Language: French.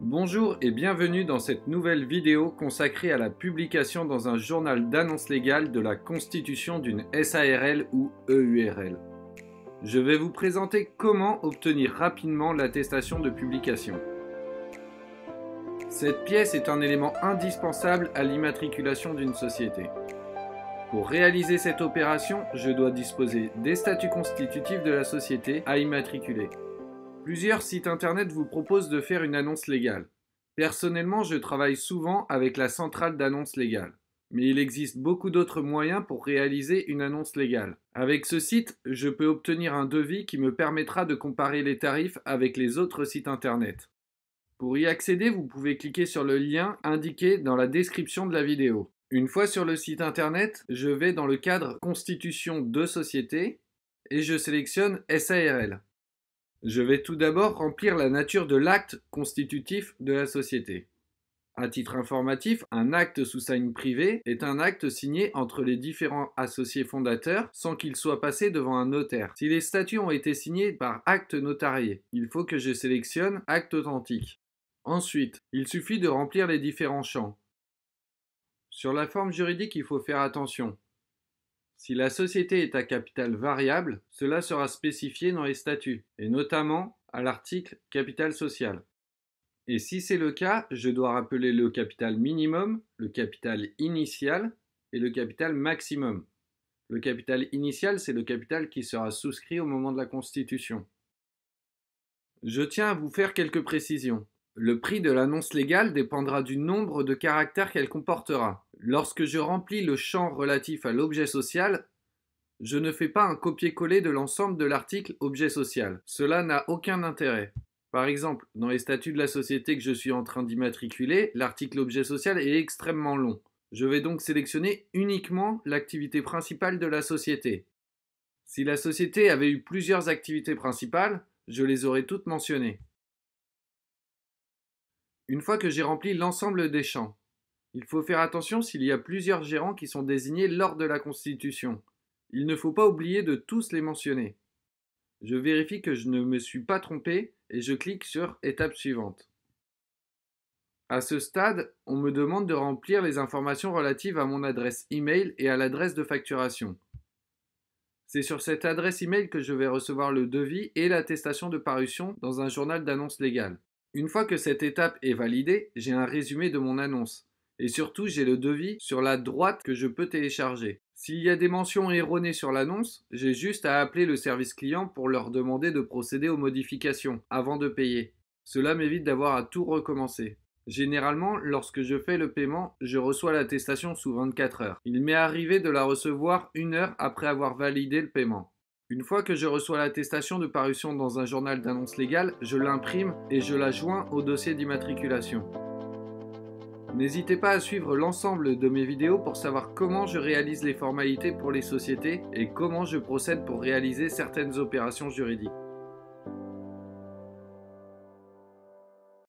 Bonjour et bienvenue dans cette nouvelle vidéo consacrée à la publication dans un journal d'annonces légales de la constitution d'une SARL ou EURL. Je vais vous présenter comment obtenir rapidement l'attestation de publication. Cette pièce est un élément indispensable à l'immatriculation d'une société. Pour réaliser cette opération, je dois disposer des statuts constitutifs de la société à immatriculer. Plusieurs sites internet vous proposent de faire une annonce légale. Personnellement, je travaille souvent avec la centrale d'annonce légale. Mais il existe beaucoup d'autres moyens pour réaliser une annonce légale. Avec ce site, je peux obtenir un devis qui me permettra de comparer les tarifs avec les autres sites internet. Pour y accéder, vous pouvez cliquer sur le lien indiqué dans la description de la vidéo. Une fois sur le site internet, je vais dans le cadre Constitution de société et je sélectionne SARL. Je vais tout d'abord remplir la nature de l'acte constitutif de la société. À titre informatif, un acte sous signe privé est un acte signé entre les différents associés fondateurs sans qu'il soit passé devant un notaire. Si les statuts ont été signés par acte notarié, il faut que je sélectionne acte authentique. Ensuite, il suffit de remplir les différents champs. Sur la forme juridique, il faut faire attention. Si la société est à capital variable, cela sera spécifié dans les statuts, et notamment à l'article capital social. Et si c'est le cas, je dois rappeler le capital minimum, le capital initial et le capital maximum. Le capital initial, c'est le capital qui sera souscrit au moment de la constitution. Je tiens à vous faire quelques précisions. Le prix de l'annonce légale dépendra du nombre de caractères qu'elle comportera. Lorsque je remplis le champ relatif à l'objet social, je ne fais pas un copier-coller de l'ensemble de l'article objet social. Cela n'a aucun intérêt. Par exemple, dans les statuts de la société que je suis en train d'immatriculer, l'article objet social est extrêmement long. Je vais donc sélectionner uniquement l'activité principale de la société. Si la société avait eu plusieurs activités principales, je les aurais toutes mentionnées. Une fois que j'ai rempli l'ensemble des champs, il faut faire attention s'il y a plusieurs gérants qui sont désignés lors de la constitution. Il ne faut pas oublier de tous les mentionner. Je vérifie que je ne me suis pas trompé et je clique sur étape suivante. À ce stade, on me demande de remplir les informations relatives à mon adresse email et à l'adresse de facturation. C'est sur cette adresse email que je vais recevoir le devis et l'attestation de parution dans un journal d'annonce légale. Une fois que cette étape est validée, j'ai un résumé de mon annonce. Et surtout, j'ai le devis sur la droite que je peux télécharger. S'il y a des mentions erronées sur l'annonce, j'ai juste à appeler le service client pour leur demander de procéder aux modifications avant de payer. Cela m'évite d'avoir à tout recommencer. Généralement, lorsque je fais le paiement, je reçois l'attestation sous 24 heures. Il m'est arrivé de la recevoir 1 heure après avoir validé le paiement. Une fois que je reçois l'attestation de parution dans un journal d'annonce légale, je l'imprime et je la joins au dossier d'immatriculation. N'hésitez pas à suivre l'ensemble de mes vidéos pour savoir comment je réalise les formalités pour les sociétés et comment je procède pour réaliser certaines opérations juridiques.